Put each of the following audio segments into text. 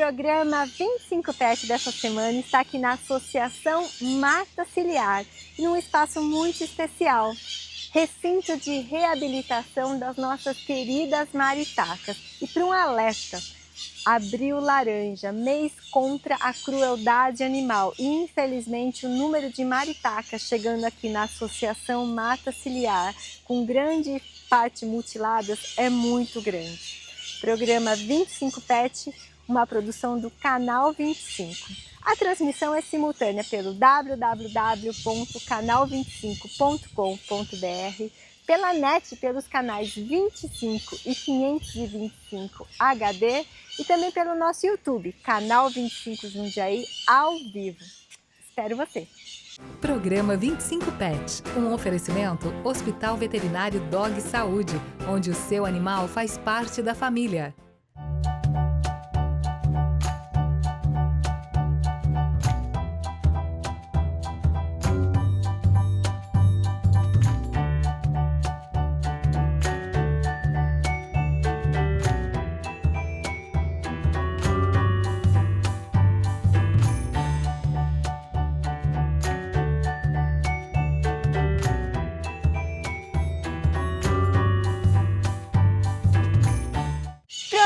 programa 25 Pet dessa semana está aqui na Associação Mata Ciliar, em um espaço muito especial, recinto de reabilitação das nossas queridas maritacas. E para um alerta, Abril Laranja, mês contra a crueldade animal. E infelizmente o número de maritacas chegando aqui na Associação Mata Ciliar, com grande parte mutiladas, é muito grande. Programa 25 Pet, uma produção do Canal 25. A transmissão é simultânea pelo www.canal25.com.br, pela net pelos canais 25 e 525 HD e também pelo nosso YouTube, Canal 25 Jundiaí, ao vivo. Espero você! Programa 25 Pet, um oferecimento Hospital Veterinário Dog Saúde, onde o seu animal faz parte da família.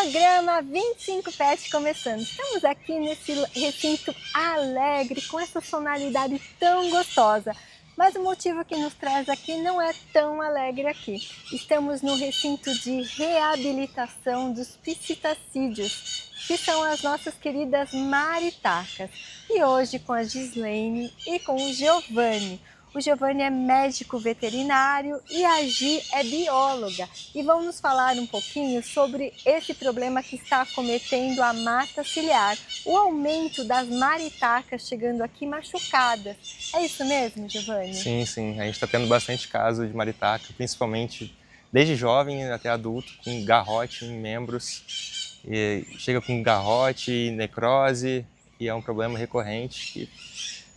Programa 25 Pet começando. Estamos aqui nesse recinto alegre, com essa sonoridade tão gostosa. Mas o motivo que nos traz aqui não é tão alegre aqui. Estamos no recinto de reabilitação dos psitacídeos, que são as nossas queridas maritacas. E hoje com a Gislaine e com o Giovanni. O Giovanni é médico veterinário e a Gi é bióloga. E vão nos falar um pouquinho sobre esse problema que está acometendo a mata ciliar. O aumento das maritacas chegando aqui machucadas. É isso mesmo, Giovanni? Sim, sim. A gente está tendo bastante caso de maritaca, principalmente desde jovem até adulto, com garrote em membros. E chega com garrote, necrose, e é um problema recorrente que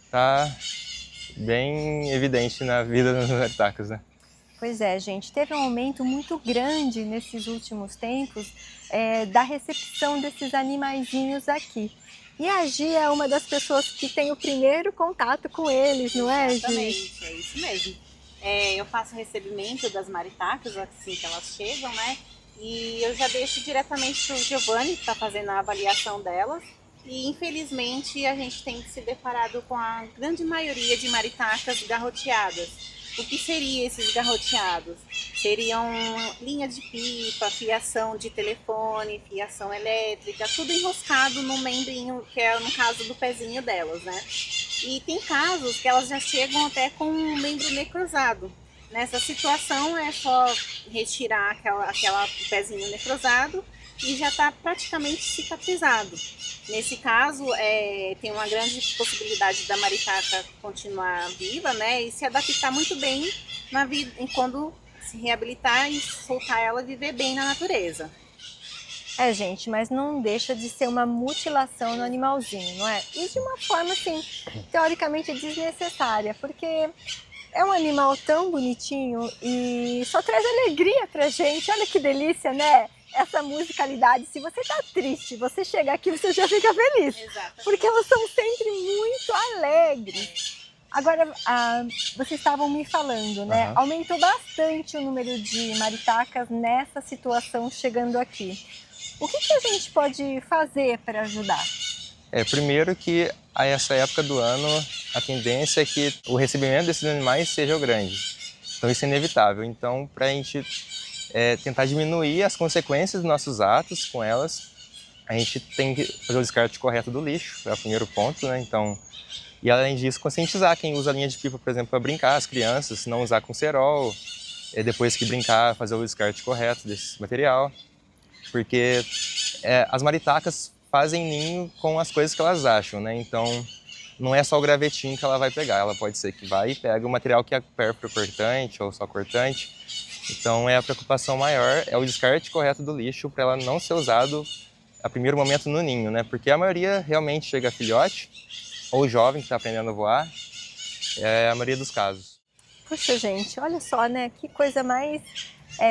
está bem evidente na vida das maritacas, né? Pois é, gente, teve um aumento muito grande nesses últimos tempos da recepção desses animaizinhos aqui. E a Gi é uma das pessoas que tem o primeiro contato com eles, não é, Gi? Exatamente, é isso mesmo. Eu faço recebimento das maritacas assim que elas chegam, né? E eu já deixo diretamente para o Giovanni, que está fazendo a avaliação delas. E infelizmente a gente tem se deparado com a grande maioria de maritacas garroteadas. O que seriam esses garroteados? Seriam linha de pipa, fiação de telefone, fiação elétrica, tudo enroscado no membrinho, que é no caso do pezinho delas, né? E tem casos que elas já chegam até com um membro necrosado. Nessa situação é só retirar aquela pezinho necrosado e já está praticamente cicatrizado. Nesse caso, tem uma grande possibilidade da maritaca continuar viva, né, e se adaptar muito bem na vida, quando se reabilitar e soltar ela viver bem na natureza. Gente, mas não deixa de ser uma mutilação no animalzinho, não é? E de uma forma, assim, teoricamente desnecessária, porque é um animal tão bonitinho e só traz alegria pra gente. Olha que delícia, né? Essa musicalidade. Se você tá triste, você chega aqui, você já fica feliz. Exatamente. Porque elas são sempre muito alegres. Agora, vocês estavam me falando, né? Uhum. Aumentou bastante o número de maritacas nessa situação chegando aqui. O que a gente pode fazer para ajudar? Primeiro que a essa época do ano a tendência é que o recebimento desses animais seja grande. Então isso é inevitável. Então, para a gente tentar diminuir as consequências dos nossos atos com elas, a gente tem que fazer o descarte correto do lixo, é o primeiro ponto, né? Então, e além disso, conscientizar quem usa a linha de pipa, por exemplo, para brincar, as crianças, não usar com cerol, depois que brincar, fazer o descarte correto desse material, porque as maritacas fazem ninho com as coisas que elas acham, né? Então, não é só o gravetinho que ela vai pegar, ela pode ser que vai e pega o material que é pérfuro cortante ou só cortante. Então, a preocupação maior é o descarte correto do lixo para ela não ser usado a primeiro momento no ninho, né? Porque a maioria realmente chega a filhote ou jovem que está aprendendo a voar, é a maioria dos casos. Puxa, gente, olha só, né? Que coisa mais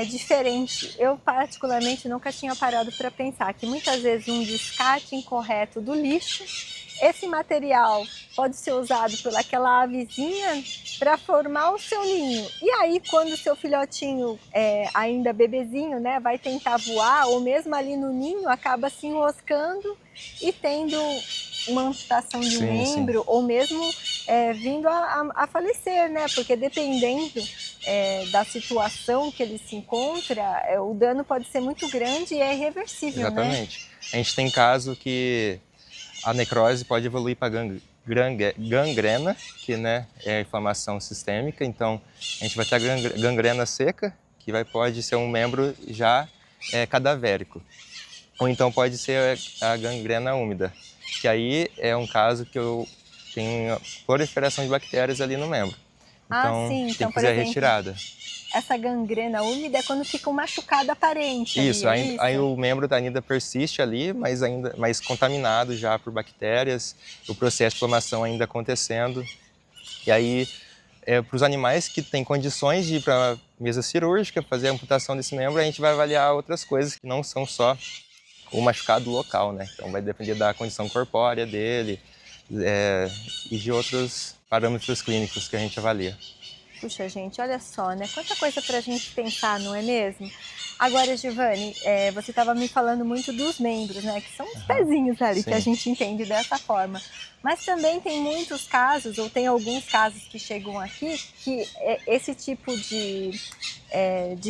diferente. Eu, particularmente, nunca tinha parado para pensar que muitas vezes um descarte incorreto do lixo, esse material pode ser usado pelaquela avezinha para formar o seu ninho. E aí, quando o seu filhotinho, ainda bebezinho, né, vai tentar voar, ou mesmo ali no ninho, acaba se enroscando e tendo uma amputação de um membro, ou mesmo vindo a falecer, né? Porque dependendo da situação que ele se encontra, o dano pode ser muito grande e é irreversível, Exatamente. né? A gente tem caso que a necrose pode evoluir para gangrena, que, né, é a inflamação sistêmica. Então, a gente vai ter a gangrena seca, que pode ser um membro já cadavérico. Ou então pode ser a gangrena úmida, que aí é um caso que eu tenho proliferação de bactérias ali no membro. Então, sim. tem Então, que fazer a retirada. Essa gangrena úmida é quando fica um machucado aparente. Isso, ali, aí o membro ainda persiste ali, mas ainda mais contaminado já por bactérias, o processo de inflamação ainda acontecendo. E aí, para os animais que têm condições de ir para a mesa cirúrgica, fazer a amputação desse membro, a gente vai avaliar outras coisas que não são só o machucado local, né? Então vai depender da condição corpórea dele e de outros parâmetros clínicos que a gente avalia. Puxa, gente, olha só, né? Quanta coisa para a gente pensar, não é mesmo? Agora, Giovanni, você estava me falando muito dos membros, né? Que são os pezinhos ali, que a gente entende dessa forma. Mas também tem muitos casos, ou tem alguns casos que chegam aqui, que esse tipo de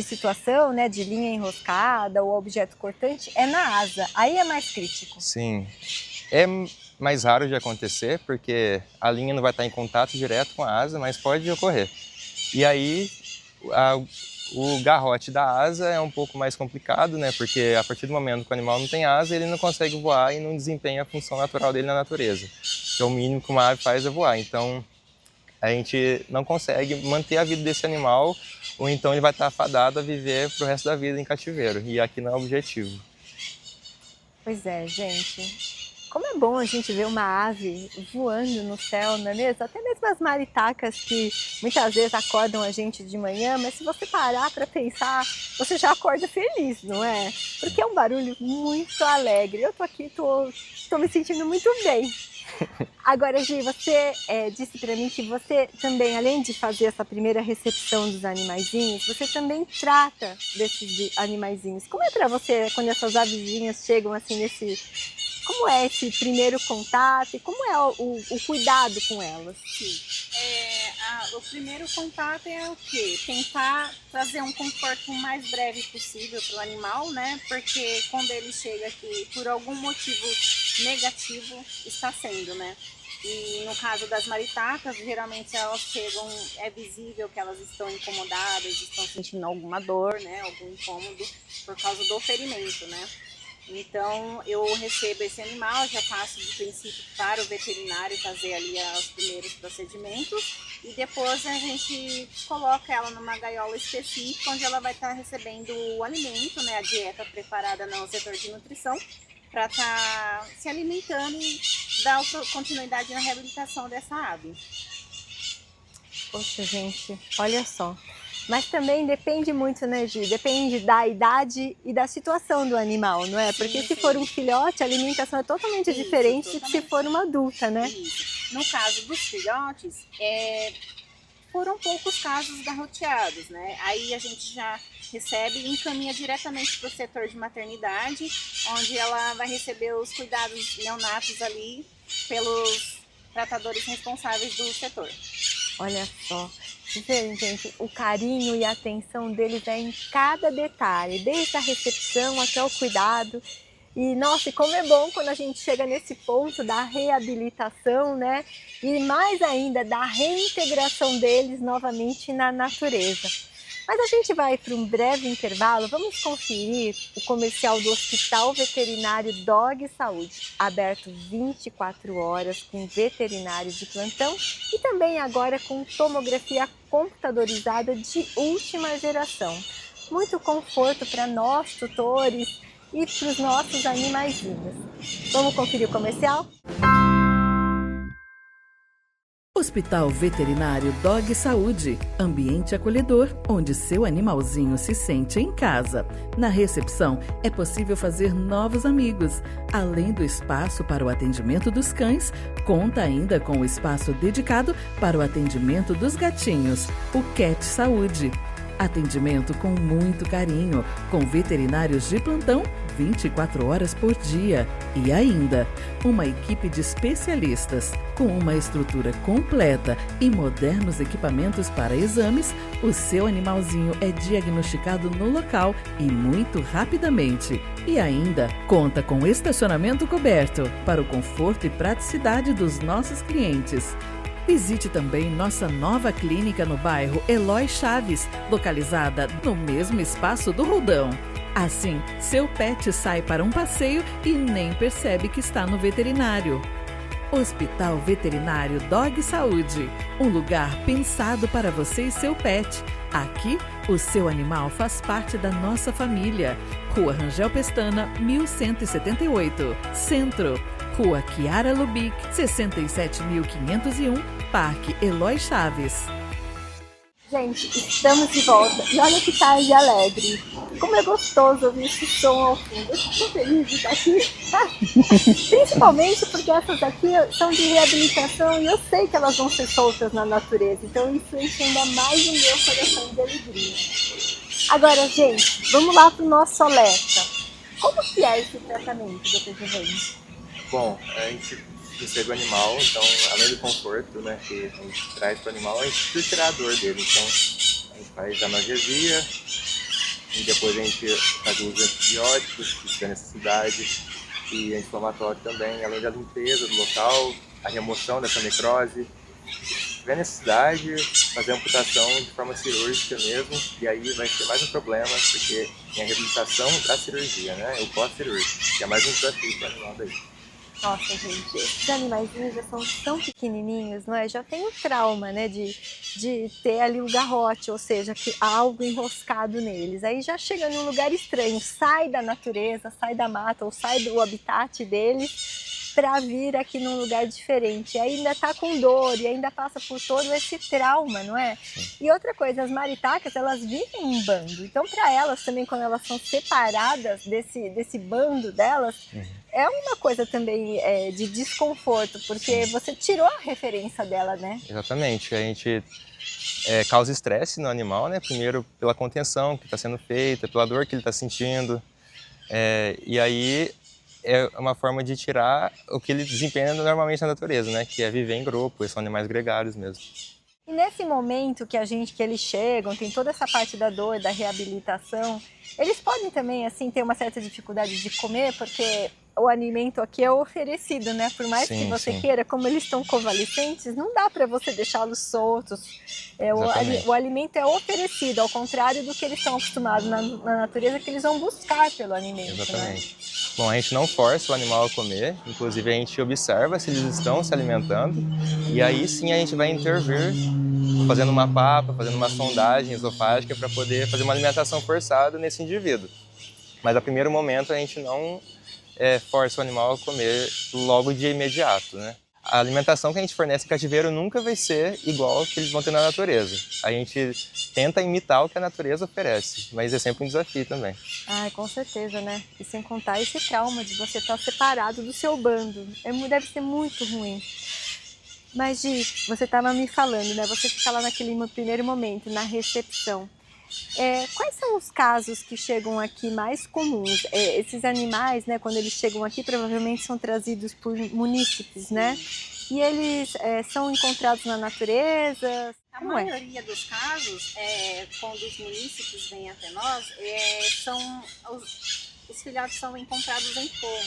situação, né? De linha enroscada ou objeto cortante é na asa. Aí é mais crítico. Sim. É mais raro de acontecer, porque a linha não vai estar em contato direto com a asa, mas pode ocorrer. E aí, o garrote da asa é um pouco mais complicado, né? Porque a partir do momento que o animal não tem asa, ele não consegue voar e não desempenha a função natural dele na natureza. Que é o mínimo que uma ave faz é voar. Então, a gente não consegue manter a vida desse animal, ou então ele vai estar afadado a viver pro resto da vida em cativeiro. E aqui não é o objetivo. Pois é, gente. Como é bom a gente ver uma ave voando no céu, não é mesmo? Até mesmo as maritacas que muitas vezes acordam a gente de manhã, mas se você parar para pensar, você já acorda feliz, não é? Porque é um barulho muito alegre. Eu tô aqui, tô me sentindo muito bem. Agora, Gi, você disse para mim que você também, além de fazer essa primeira recepção dos animaizinhos, você também trata desses animaizinhos. Como é para você quando essas avezinhas chegam assim Como é esse primeiro contato e como é o cuidado com elas? Sim. O primeiro contato é o quê? Tentar trazer um conforto o mais breve possível para o animal, né? Porque quando ele chega aqui, por algum motivo negativo, está sendo, né? E no caso das maritacas, geralmente elas chegam, é visível que elas estão incomodadas, estão sentindo alguma dor, né? Algum incômodo por causa do ferimento, né? Então eu recebo esse animal, já passo de princípio para o veterinário fazer ali os primeiros procedimentos e depois a gente coloca ela numa gaiola específica onde ela vai estar recebendo o alimento, né, a dieta preparada no setor de nutrição para estar se alimentando e dar continuidade na reabilitação dessa ave. Poxa, gente, olha só. Mas também depende muito, né, Gi? Depende da idade e da situação do animal, não é? Porque se for um filhote, a alimentação é totalmente diferente de se for uma adulta, né? Isso. No caso dos filhotes, foram poucos casos garroteados, né? Aí a gente já recebe e encaminha diretamente para o setor de maternidade, onde ela vai receber os cuidados neonatos ali pelos tratadores responsáveis do setor. Olha só. Gente, o carinho e a atenção deles é em cada detalhe, desde a recepção até o cuidado. E, nossa, como é bom quando a gente chega nesse ponto da reabilitação, né? E mais ainda, da reintegração deles novamente na natureza. Mas a gente vai para um breve intervalo, vamos conferir o comercial do Hospital Veterinário Dog Saúde, aberto 24 horas com veterinário de plantão e também agora com tomografia computadorizada de última geração. Muito conforto para nós, tutores, e para os nossos animaizinhos. Vamos conferir o comercial? Hospital Veterinário Dog Saúde, ambiente acolhedor, onde seu animalzinho se sente em casa. Na recepção, é possível fazer novos amigos. Além do espaço para o atendimento dos cães, conta ainda com o espaço dedicado para o atendimento dos gatinhos, o Cat Saúde. Atendimento com muito carinho, com veterinários de plantão 24 horas por dia. E ainda, uma equipe de especialistas. Com uma estrutura completa e modernos equipamentos para exames, o seu animalzinho é diagnosticado no local e muito rapidamente. E ainda, conta com estacionamento coberto para o conforto e praticidade dos nossos clientes. Visite também nossa nova clínica no bairro Eloy Chaves, localizada no mesmo espaço do Roldão. Assim, seu pet sai para um passeio e nem percebe que está no veterinário. Hospital Veterinário Dog Saúde, um lugar pensado para você e seu pet. Aqui, o seu animal faz parte da nossa família. Rua Rangel Pestana, 1178, Centro. Rua Chiara Lubick, 67.501, Parque Eloy Chaves. Gente, estamos de volta. E olha que tarde alegre. Como é gostoso ouvir esse som ao fundo. Eu estou feliz de estar aqui. Principalmente porque essas aqui são de reabilitação e eu sei que elas vão ser soltas na natureza. Então isso enche ainda mais o meu coração de alegria. Agora, gente, vamos lá para o nosso alerta. Como que é esse tratamento, Dr. Giovanni? Bom, a gente recebe o animal, então, além do conforto, né, que a gente traz para o animal, a gente precisa tirar a dor dele. Então, a gente faz analgesia e depois a gente faz o uso de antibióticos, se tiver necessidade, e anti-inflamatório também, além da limpeza do local, a remoção dessa necrose. Se tiver necessidade, fazer a amputação de forma cirúrgica mesmo, e aí vai ser mais um problema, porque tem a reabilitação da cirurgia, né, o pós-cirúrgico, que é mais um desafio para o animal daí. Nossa, gente, esses animaizinhos já são tão pequenininhos, não é? Já tem o trauma, né, de ter ali o garrote, ou seja, que há algo enroscado neles. Aí já chega num lugar estranho, sai da natureza, sai da mata ou sai do habitat deles para vir aqui num lugar diferente. E ainda tá com dor e ainda passa por todo esse trauma, não é? E outra coisa, as maritacas, elas vivem em bando. Então, para elas também, quando elas são separadas desse bando delas, é uma coisa também de desconforto, porque você tirou a referência dela, né? Exatamente, a gente causa estresse no animal, né? Primeiro pela contenção que está sendo feita, pela dor que ele está sentindo, e aí é uma forma de tirar o que ele desempenha normalmente na natureza, né? Que é viver em grupo, eles são animais gregários mesmo. E nesse momento que eles chegam, tem toda essa parte da dor, da reabilitação, eles podem também, assim, ter uma certa dificuldade de comer, porque o alimento aqui é oferecido, né? Por mais que você queira, como eles estão convalescentes, não dá para você deixá-los soltos. O alimento é oferecido, ao contrário do que eles estão acostumados na natureza, que eles vão buscar pelo alimento. Exatamente. Né? Bom, a gente não força o animal a comer, inclusive a gente observa se eles estão se alimentando e aí sim a gente vai intervir fazendo uma papa, fazendo uma sondagem esofágica para poder fazer uma alimentação forçada nesse indivíduo. Mas a primeiro momento a gente não força o animal a comer logo de imediato, né? A alimentação que a gente fornece em cativeiro nunca vai ser igual ao que eles vão ter na natureza. A gente tenta imitar o que a natureza oferece, mas é sempre um desafio também. Ah, com certeza, né? E sem contar esse trauma de você estar separado do seu bando. Deve ser muito ruim. Mas, Gi, você estava me falando, né? Você fica lá naquele primeiro momento, na recepção. Quais são os casos que chegam aqui mais comuns? Esses animais, né, quando eles chegam aqui, provavelmente são trazidos por munícipes, né? E eles são encontrados na natureza? A maioria dos casos, quando os munícipes vêm até nós, os filhotes são encontrados em forro.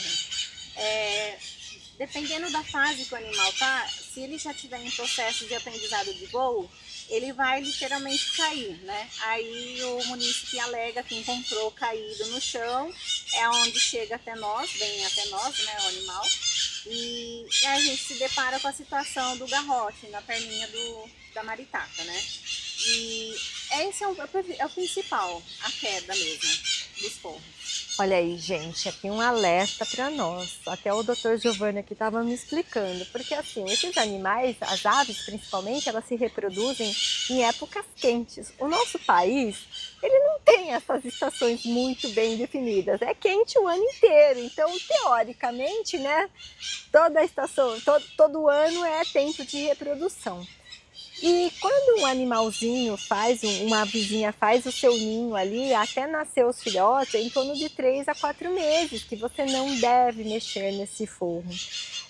Dependendo da fase que o animal está, se ele já estiver em processo de aprendizado de voo, ele vai literalmente cair, né? Aí o munícipe alega que encontrou caído no chão, é onde chega até nós, vem até nós, né, o animal, e a gente se depara com a situação do garrote na perninha da maritaca, né? E esse é o principal, a queda mesmo dos forros. Olha aí, gente, aqui um alerta para nós. Até o Dr. Giovanni aqui estava me explicando, porque assim, esses animais, as aves principalmente, elas se reproduzem em épocas quentes. O nosso país, ele não tem essas estações muito bem definidas. É quente o ano inteiro, então teoricamente, né, toda a estação, todo ano é tempo de reprodução. E quando um animalzinho uma avezinha faz o seu ninho ali, até nascer os filhotes, é em torno de 3 a 4 meses que você não deve mexer nesse forro.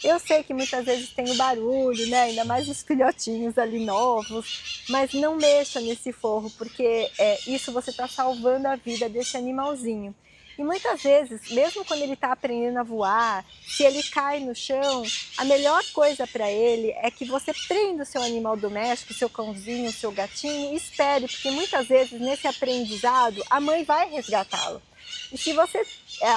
Eu sei que muitas vezes tem o barulho, né? Ainda mais os filhotinhos ali novos, mas não mexa nesse forro, porque isso você está salvando a vida desse animalzinho. E muitas vezes, mesmo quando ele está aprendendo a voar, se ele cai no chão, a melhor coisa para ele é que você prenda o seu animal doméstico, o seu cãozinho, o seu gatinho e espere, porque muitas vezes nesse aprendizado a mãe vai resgatá-lo. E se você,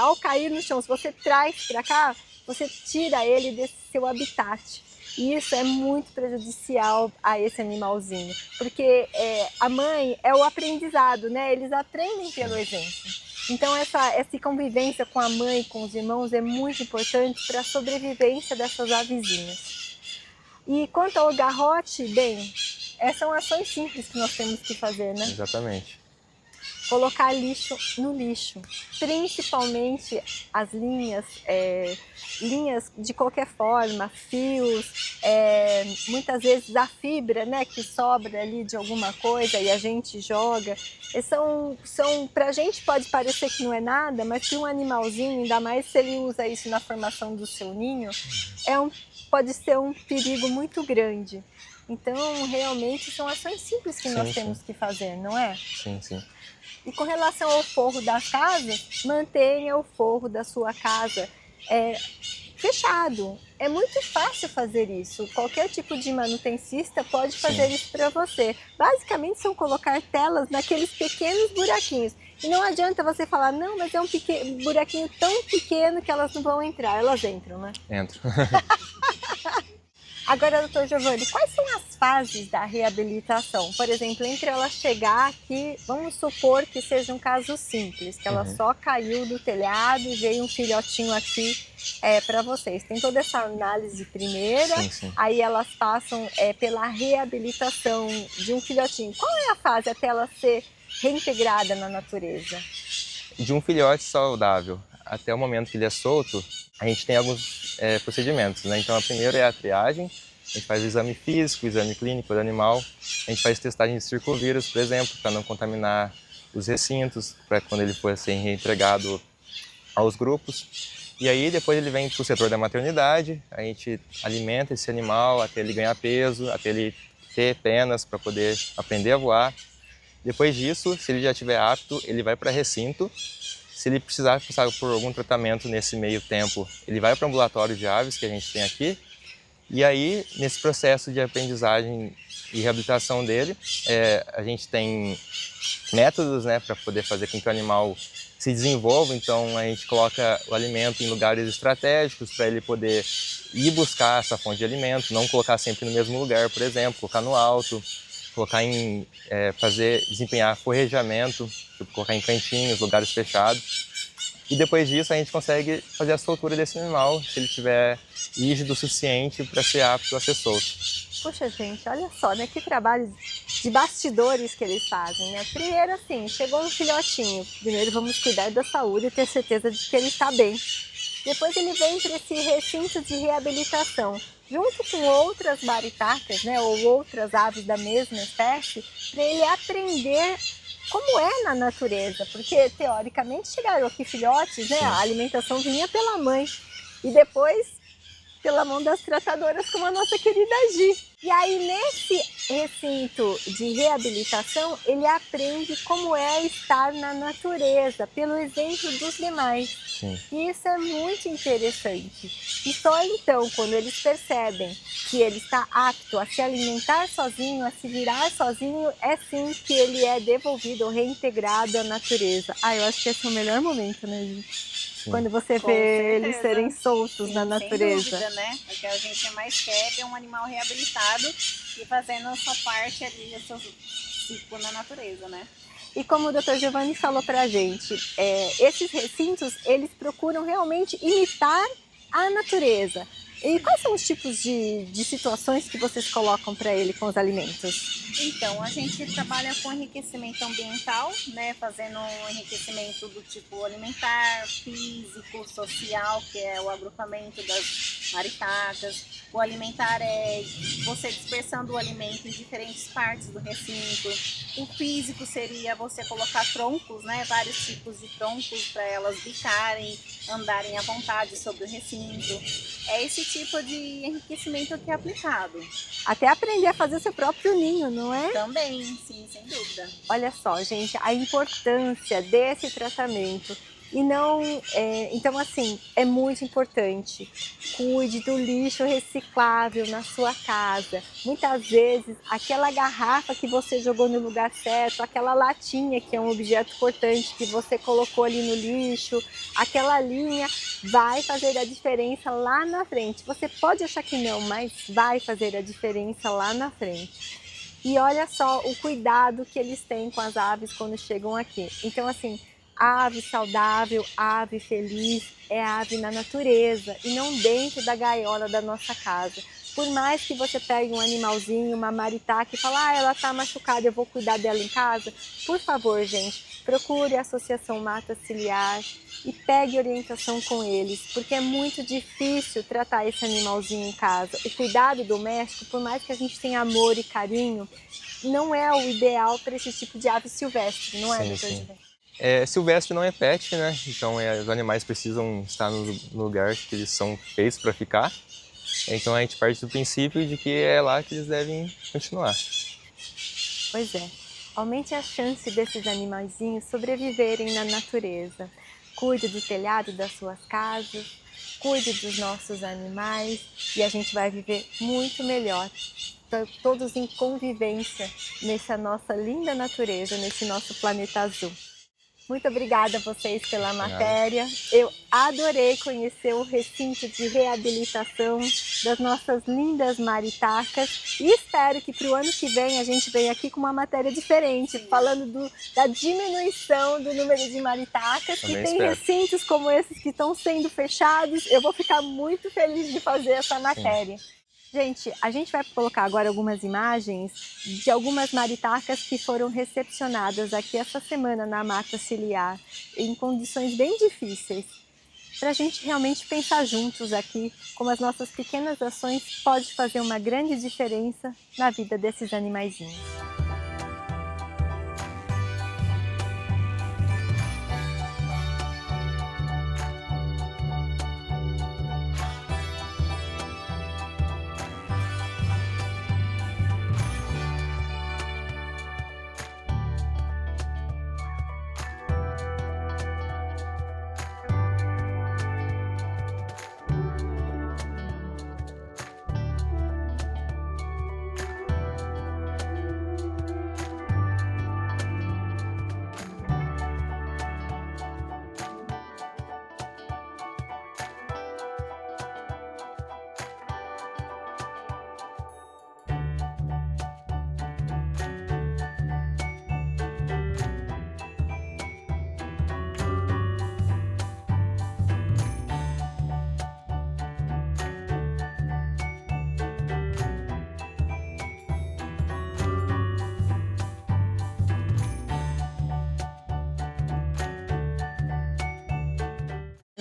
ao cair no chão, se você traz para cá, você tira ele desse seu habitat. E isso é muito prejudicial a esse animalzinho, porque a mãe é o aprendizado, né? Eles aprendem pelo exemplo. Então essa convivência com a mãe, com os irmãos é muito importante para a sobrevivência dessas avezinhas. E quanto ao garrote, bem, são ações simples que nós temos que fazer, né? Exatamente. Colocar lixo no lixo, principalmente as linhas de qualquer forma, fios, muitas vezes a fibra, né, que sobra ali de alguma coisa e a gente joga. Pra gente pode parecer que não é nada, mas se um animalzinho, ainda mais se ele usa isso na formação do seu ninho, pode ser um perigo muito grande. Então, realmente, são ações simples que nós temos que fazer, não é? Sim, sim. E com relação ao forro das casas, mantenha o forro da sua casa fechado. É muito fácil fazer isso. Qualquer tipo de manutencista pode fazer isso para você. Basicamente são colocar telas naqueles pequenos buraquinhos. E não adianta você falar, não, mas é um buraquinho tão pequeno que elas não vão entrar. Elas entram, né? Entro. Agora, doutor Giovanni, quais são as fases da reabilitação? Por exemplo, entre ela chegar aqui, vamos supor que seja um caso simples, que ela só caiu do telhado e veio um filhotinho aqui para vocês. Tem toda essa análise primeira, aí elas passam pela reabilitação de um filhotinho. Qual é a fase até ela ser reintegrada na natureza? De um filhote saudável até o momento que ele é solto, a gente tem alguns procedimentos, né? Então, a primeira é a triagem, a gente faz o exame físico, o exame clínico do animal, a gente faz testagem de circovírus, por exemplo, para não contaminar os recintos, para quando ele for ser reentregado aos grupos. E aí, depois ele vem para o setor da maternidade, a gente alimenta esse animal até ele ganhar peso, até ele ter penas para poder aprender a voar. Depois disso, se ele já estiver apto, ele vai para recinto. Se ele precisar passar por algum tratamento nesse meio tempo, ele vai para o ambulatório de aves que a gente tem aqui. E aí, nesse processo de aprendizagem e reabilitação dele, a gente tem métodos, né, para poder fazer com que o animal se desenvolva. Então, a gente coloca o alimento em lugares estratégicos para ele poder ir buscar essa fonte de alimento, não colocar sempre no mesmo lugar, por exemplo, colocar no alto, colocar desempenhar forrejamento, colocar em cantinhos, lugares fechados. E depois disso a gente consegue fazer a soltura desse animal, se ele estiver rígido o suficiente para ser apto a ser solto. Poxa, gente, olha só, né? Que trabalho de bastidores que eles fazem, né? Primeiro, assim, chegou um filhotinho. Primeiro vamos cuidar da saúde e ter certeza de que ele está bem. Depois ele vem para esse recinto de reabilitação, junto com outras maritacas, né? Ou outras aves da mesma espécie, para ele aprender como é na natureza. Porque, teoricamente, chegaram aqui filhotes, né? A alimentação vinha pela mãe. E depois pela mão das tratadoras, como a nossa querida Gi. E aí, nesse recinto de reabilitação, ele aprende como é estar na natureza, pelo exemplo dos demais. Sim. E isso é muito interessante. E só então, quando eles percebem que ele está apto a se alimentar sozinho, a se virar sozinho, é sim que ele é devolvido ou reintegrado à natureza. Eu acho que esse é o melhor momento, né, Gi? Quando você vê eles serem soltos na natureza. Sem dúvida, né? O que a gente mais quer é um animal reabilitado e fazendo a sua parte ali, o seu ciclo na natureza, né? E como o Dr. Giovanni falou para a gente, esses recintos, eles procuram realmente imitar a natureza. E quais são os tipos de situações que vocês colocam para ele com os alimentos? Então, a gente trabalha com enriquecimento ambiental, né? Fazendo um enriquecimento do tipo alimentar, físico, social, que é o agrupamento das maritacas. O alimentar é você dispersando o alimento em diferentes partes do recinto. O físico seria você colocar troncos, né? Vários tipos de troncos para elas bicarem, andarem à vontade sobre o recinto. É esse tipo de enriquecimento que é aplicado. Até aprender a fazer seu próprio ninho, não é? Também, sim, sem dúvida. Olha só, gente, a importância desse tratamento. E não, então assim, é muito importante. Cuide do lixo reciclável na sua casa. Muitas vezes, aquela garrafa que você jogou no lugar certo, aquela latinha que é um objeto importante que você colocou ali no lixo, aquela linha vai fazer a diferença lá na frente. Você pode achar que não, mas vai fazer a diferença lá na frente. E olha só o cuidado que eles têm com as aves quando chegam aqui. Então assim, ave saudável, ave feliz, é ave na natureza e não dentro da gaiola da nossa casa. Por mais que você pegue um animalzinho, uma maritaca e fale, ela está machucada, eu vou cuidar dela em casa. Por favor, gente, procure a Associação Mata Ciliar e pegue orientação com eles, porque é muito difícil tratar esse animalzinho em casa. O cuidado doméstico, por mais que a gente tenha amor e carinho, não é o ideal para esse tipo de ave silvestre, não é, doutor Giovanni? Silvestre não é pet, né? Então os animais precisam estar no lugar que eles são feitos para ficar. Então a gente parte do princípio de que é lá que eles devem continuar. Pois é, aumente a chance desses animaizinhos sobreviverem na natureza. Cuide do telhado das suas casas, cuide dos nossos animais e a gente vai viver muito melhor. Todos em convivência nessa nossa linda natureza, nesse nosso planeta azul. Muito obrigada a vocês pela matéria. Eu adorei conhecer o recinto de reabilitação das nossas lindas maritacas e espero que para o ano que vem a gente venha aqui com uma matéria diferente, falando da diminuição do número de maritacas, que tem recintos como esses que estão sendo fechados. Eu vou ficar muito feliz de fazer essa matéria. Gente, a gente vai colocar agora algumas imagens de algumas maritacas que foram recepcionadas aqui essa semana na Mata Ciliar, em condições bem difíceis, para a gente realmente pensar juntos aqui como as nossas pequenas ações podem fazer uma grande diferença na vida desses animaizinhos.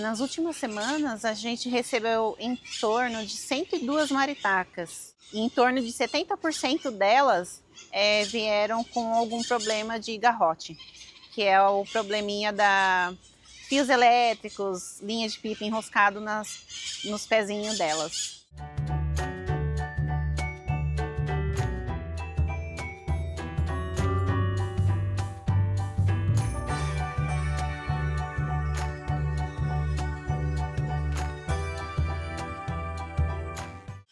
Nas últimas semanas, a gente recebeu em torno de 102 maritacas. E em torno de 70% delas vieram com algum problema de garrote, que é o probleminha da fios elétricos, linha de pipa enroscado nos pezinhos delas.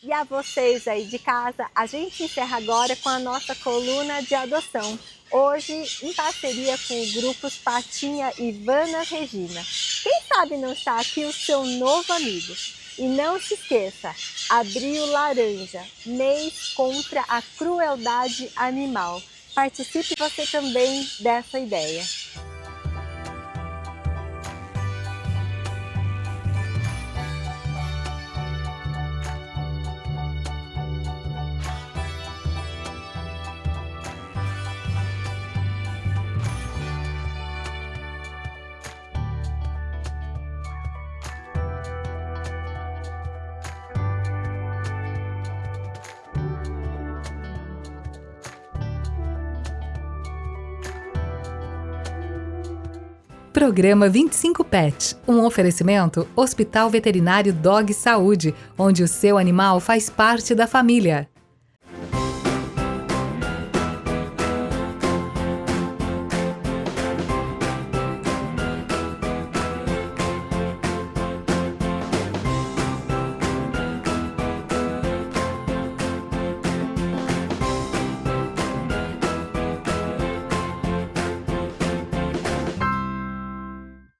E a vocês aí de casa, a gente encerra agora com a nossa coluna de adoção. Hoje, em parceria com o grupo Patinha e Ivana Regina. Quem sabe não está aqui o seu novo amigo? E não se esqueça, Abril Laranja, mês contra a crueldade animal. Participe você também dessa ideia. Programa 25 Pet, um oferecimento Hospital Veterinário Dog Saúde, onde o seu animal faz parte da família.